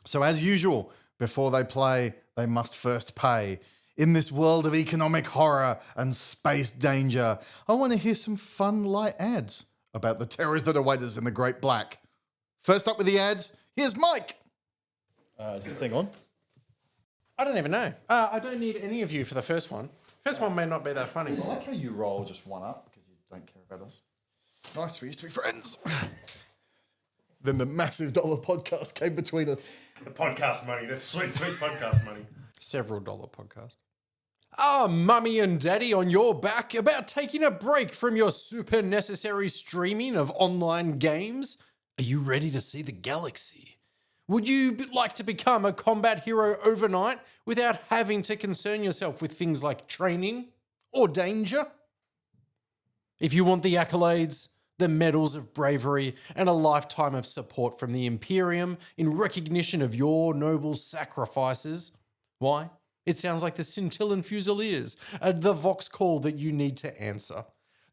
So as usual, before they play, they must first pay. In this world of economic horror and space danger, I want to hear some fun light ads about the terrors that await us in the Great Black. First up with the ads, here's Mike. Is this thing on? I don't even know. I don't need any of you for the first one. First one may not be that funny. I like how you roll just one up because you don't care about us. Nice, we used to be friends. Then the massive dollar podcast came between us. The podcast money, the sweet, sweet podcast money. Several dollar podcast. Mummy and daddy on your back about taking a break from your super necessary streaming of online games? Are you ready to see the galaxy? Would you like to become a combat hero overnight without having to concern yourself with things like training or danger? If you want the accolades, the medals of bravery, and a lifetime of support from the Imperium in recognition of your noble sacrifices, why? It sounds like the Scintillan Fusiliers are the vox call that you need to answer.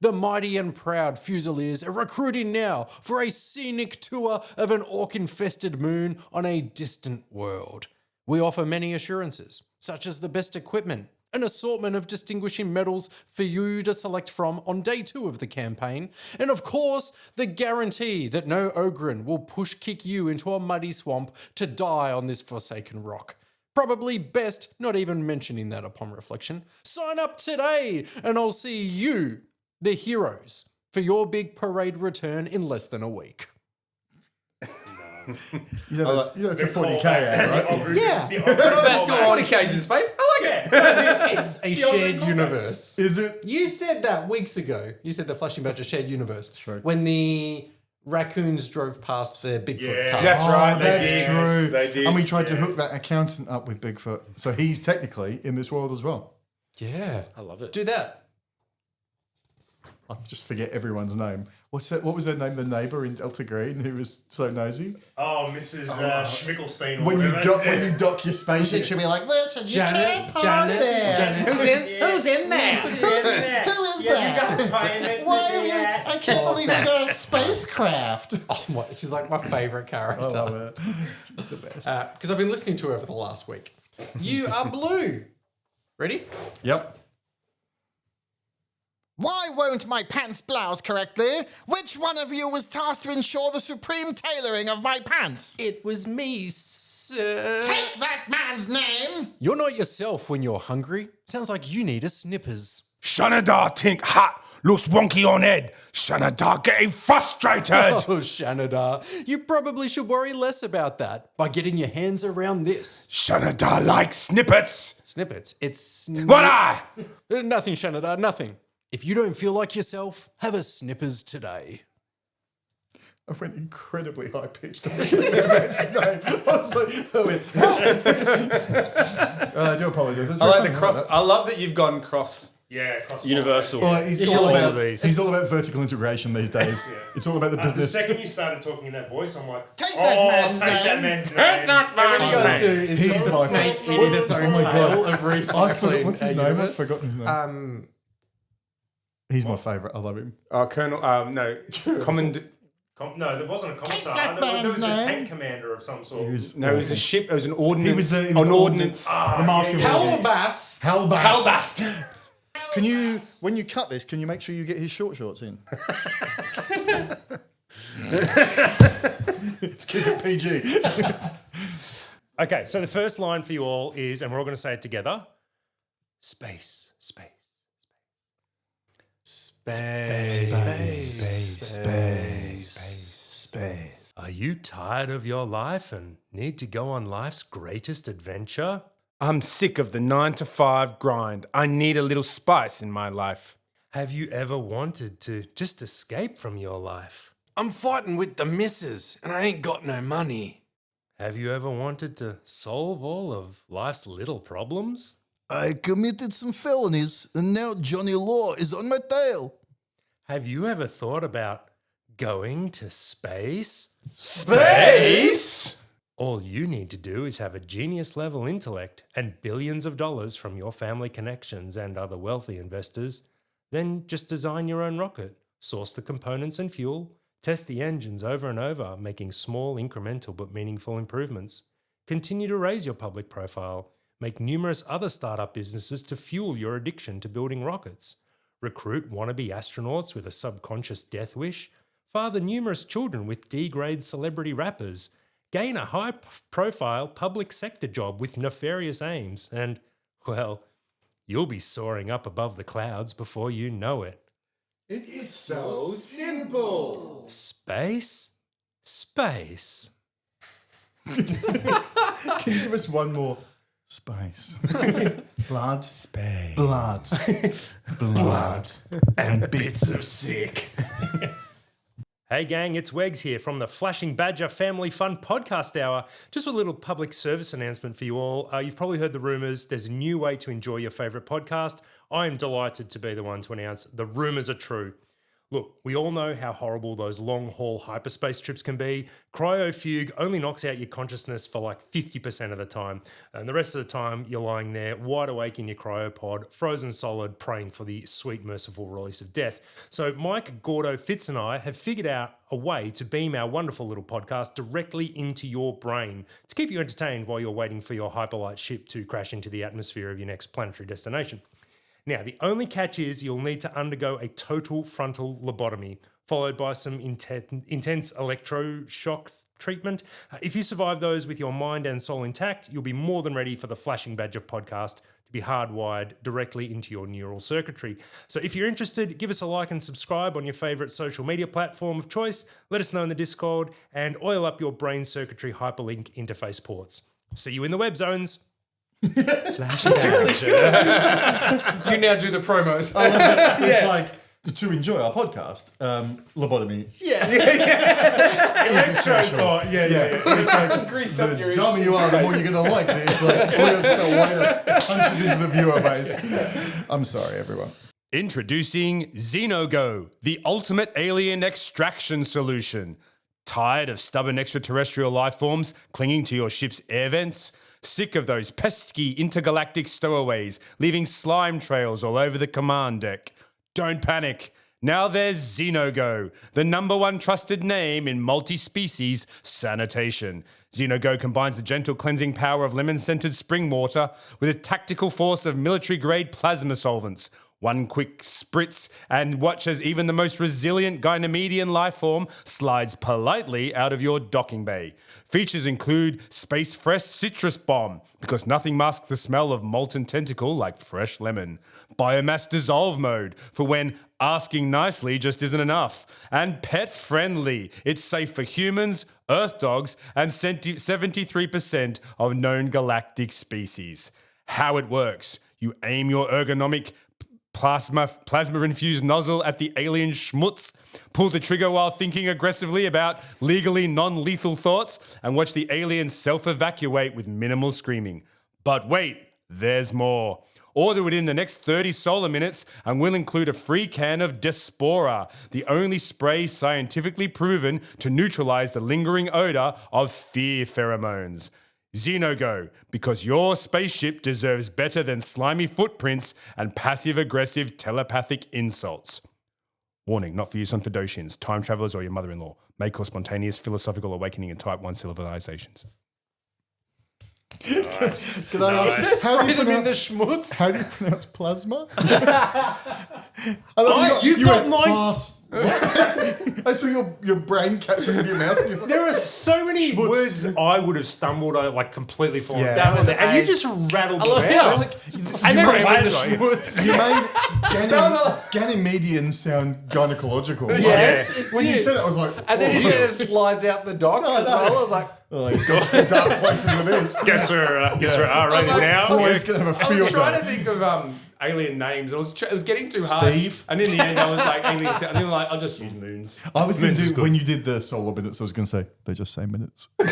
The mighty and proud Fusiliers are recruiting now for a scenic tour of an orc-infested moon on a distant world. We offer many assurances, such as the best equipment, an assortment of distinguishing medals for you to select from on day 2 of the campaign, and of course, the guarantee that no Ogren will push-kick you into a muddy swamp to die on this forsaken rock. Probably best not even mentioning that upon reflection. Sign up today, and I'll see you, the heroes, for your big parade return in less than a week. You know, that's a 40k ad, right? Yeah. Best 40k's in space. I like it. It's a shared universe. Is it? You said that weeks ago. You said the Flashing Badger shared universe. True. When the raccoons drove past the Bigfoot car. That's right. That's They did. true. They did. And we tried to hook that accountant up with Bigfoot. So he's technically in this world as well. Yeah. I love it. Do that. I just forget everyone's name. What was her name? The neighbour in Delta Green who was so nosy. Oh, Mrs. Schmickelstein. When you dock your spaceship, she'll be like, "Listen, you can't park there. Who's in there? Who is that? Why have you? I can't believe you got a spacecraft." Oh my, she's like my favourite character. I love it. She's the best. Because I've been listening to her for the last week. You are blue. Ready? Yep. Why won't my pants blouse correctly? Which one of you was tasked to ensure the supreme tailoring of my pants? It was me, sir. Take that man's name! You're not yourself when you're hungry. Sounds like you need a Snippers. Shanadar think hot, looks wonky on head. Shanadar getting frustrated. Oh, Shanadar, you probably should worry less about that by getting your hands around this. Shanadar likes snippets. Snippets. It's What I? Nothing, Shanadar, nothing. If you don't feel like yourself, have a Snippers today. I went incredibly high pitched on the man's name. I was like, I do apologise. I like the cross. I love that you've gone cross. Yeah, cross Universal. Well, he's If all you about like. he's all about vertical integration these days. It's all about the The business. second you started talking in that voice, I'm like, Take that man's name. Everything you guys do is He's just a my snake favourite. eating its own Oh my tail God. of recycling. What's his name? I've universe. forgotten his name. He's my favourite. I love him. Colonel. No. Command. No, there wasn't a commissar. that There was a man's name. tank commander of some sort. He was No, it was a ship. It was an ordnance. He was an an ordnance. the marshal. Halbast. Halbast. Can you, when you cut this, can you make sure you get his short shorts in? Let's keep it PG. Okay, so the first line for you all is, and we're all going to say it together, space, space. Space. Are you tired of your life and need to go on life's greatest adventure? I'm sick of the 9-to-5 grind. I need a little spice in my life. Have you ever wanted to just escape from your life? I'm fighting with the missus, and I ain't got no money. Have you ever wanted to solve all of life's little problems? I committed some felonies, and now Johnny Law is on my tail. Have you ever thought about going to space? Space? All you need to do is have a genius-level intellect and billions of dollars from your family connections and other wealthy investors. Then just design your own rocket, source the components and fuel, test the engines over and over, making small, incremental but meaningful improvements. Continue to raise your public profile. Make numerous other startup businesses to fuel your addiction to building rockets. Recruit wannabe astronauts with a subconscious death wish. Father numerous children with D-grade celebrity rappers. Gain a high-profile public sector job with nefarious aims. And, well, you'll be soaring up above the clouds before you know it. It's so simple. Space? Space. Can you give us one more? Space. Blood. Space. Blood. Blood. And bits of sick. Hey gang, it's Wegs here from the Flashing Badger Family Fun Podcast Hour. Just a little public service announcement for you all. You've probably heard the rumours. There's a new way to enjoy your favourite podcast. I'm delighted to be the one to announce the rumours are true. Look, we all know how horrible those long-haul hyperspace trips can be. Cryofugue only knocks out your consciousness for like 50% of the time. And the rest of the time, you're lying there wide awake in your cryopod, frozen solid, praying for the sweet, merciful release of death. So Mike, Gordo, Fitz and I have figured out a way to beam our wonderful little podcast directly into your brain to keep you entertained while you're waiting for your hyperlight ship to crash into the atmosphere of your next planetary destination. Now, the only catch is you'll need to undergo a total frontal lobotomy, followed by some intense electroshock treatment. If you survive those with your mind and soul intact, you'll be more than ready for the Flashing Badger podcast to be hardwired directly into your neural circuitry. So if you're interested, give us a like and subscribe on your favourite social media platform of choice. Let us know in the Discord and oil up your brain circuitry hyperlink interface ports. See you in the web zones. You now do the promos. It's like, to enjoy our podcast, lobotomy. Electro. It's like, Grease up the your dumber you are, the more you're going to like it. It's like, we're just a way to punch it into the viewer base. I'm sorry, everyone. Introducing Xenogo, the ultimate alien extraction solution. Tired of stubborn extraterrestrial life forms clinging to your ship's air vents? Sick of those pesky intergalactic stowaways leaving slime trails all over the command deck? Don't panic. Now there's Xenogo, the #1 trusted name in multi-species sanitation. Xenogo combines the gentle cleansing power of lemon-scented spring water with a tactical force of military-grade plasma solvents. One quick spritz and watch as even the most resilient Gynamedian life form slides politely out of your docking bay. Features include Space Fresh Citrus Bomb, because nothing masks the smell of molten tentacle like fresh lemon. Biomass Dissolve Mode, for when asking nicely just isn't enough. And Pet Friendly, it's safe for humans, earth dogs, and 73% of known galactic species. How it works: you aim your ergonomic plasma-infused nozzle at the alien schmutz, pull the trigger while thinking aggressively about legally non-lethal thoughts, and watch the alien self-evacuate with minimal screaming. But wait, there's more. Order it in the next 30 solar minutes and we'll include a free can of Despora, the only spray scientifically proven to neutralize the lingering odor of fear pheromones. Xenogo, because your spaceship deserves better than slimy footprints and passive-aggressive telepathic insults. Warning, not for use on Fedotians, time travelers, or your mother-in-law. May cause spontaneous philosophical awakening in Type 1 civilizations. Nice. Can I ask, how do you pronounce plasma? You got mine. I saw your brain catching in your mouth. There are so many words I would have stumbled on, like completely fallen Yeah. down. That was And you ace. just rattled I love them it. out. Like, And then you made Ganymedian sound gynecological. Yes, Like, it when you did. said it, I was like, And then he said it slides out the dock as well. I was like, oh, he's got some dark places with this. Guess we're R-rated now. Freud's going to have a I was field trying day. to think of alien names. It was getting too hard. Steve. And in the end, I was like, alien, and then like, I'll just use moons. I was going to do, when you did the solar minutes, I was going to say, they just say minutes. I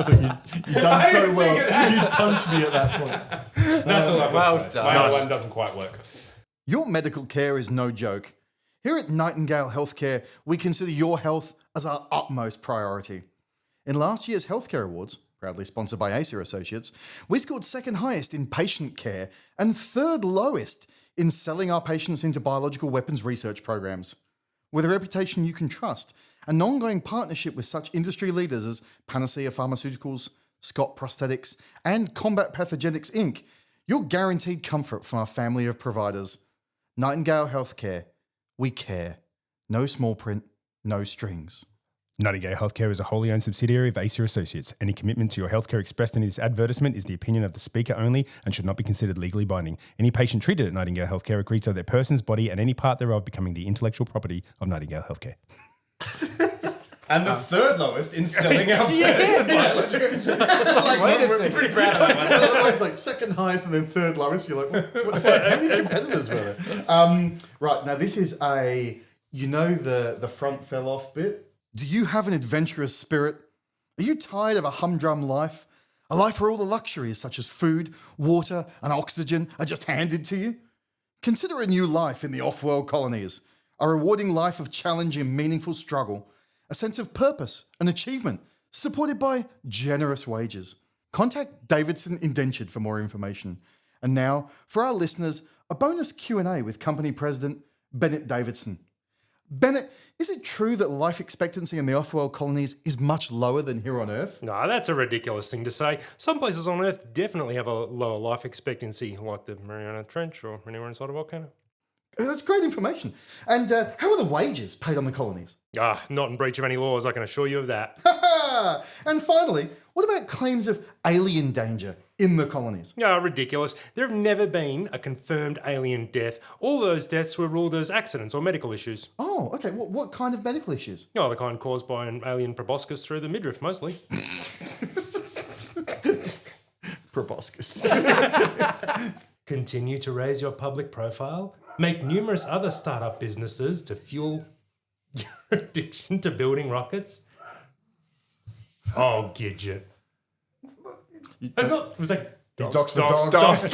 think you've done so well. You punched me at that point. That's all I've well got. done. My Nice. one doesn't quite work. Your medical care is no joke. Here at Nightingale Healthcare, we consider your health as our utmost priority. In last year's Healthcare Awards, proudly sponsored by Acer Associates, we scored second highest in patient care and third lowest in selling our patients into biological weapons research programs. with a reputation you can trust, and an ongoing partnership with such industry leaders as Panacea Pharmaceuticals, Scott Prosthetics, and Combat Pathogenics Inc., you're guaranteed comfort from our family of providers. Nightingale Healthcare. We care. No small print, no strings. Nightingale Healthcare is a wholly owned subsidiary of Acer Associates. Any commitment to your healthcare expressed in this advertisement is the opinion of the speaker only and should not be considered legally binding. Any patient treated at Nightingale Healthcare agrees to their person's body and any part thereof becoming the intellectual property of Nightingale Healthcare. And the third lowest in selling out. Wait a second. Pretty proud of that. Otherwise, like second highest and then third lowest. You're like, what, how many competitors were there? Right, now this is the front fell off bit. Do you have an adventurous spirit? Are you tired of a humdrum life? A life where all the luxuries such as food, water, and oxygen are just handed to you? Consider a new life in the off-world colonies. A rewarding life of challenge and meaningful struggle. A sense of purpose and achievement, supported by generous wages. Contact Davidson Indentured for more information. And now, for our listeners, a bonus Q&A with company president Bennett Davidson. Bennett, is it true that life expectancy in the off-world colonies is much lower than here on Earth? No, that's a ridiculous thing to say. Some places on Earth definitely have a lower life expectancy, like the Mariana Trench or anywhere inside a volcano. That's great information. And how are the wages paid on the colonies? Not in breach of any laws, I can assure you of that. And finally, what about claims of alien danger in the colonies? Ridiculous. There have never been a confirmed alien death. All those deaths were ruled as accidents or medical issues. Oh, okay. What kind of medical issues? The kind caused by an alien proboscis through the midriff, mostly. Proboscis. Continue to raise your public profile. Make numerous other startup businesses to fuel your addiction to building rockets. Oh, Gidget. It's not. It was like Dogs. dogs.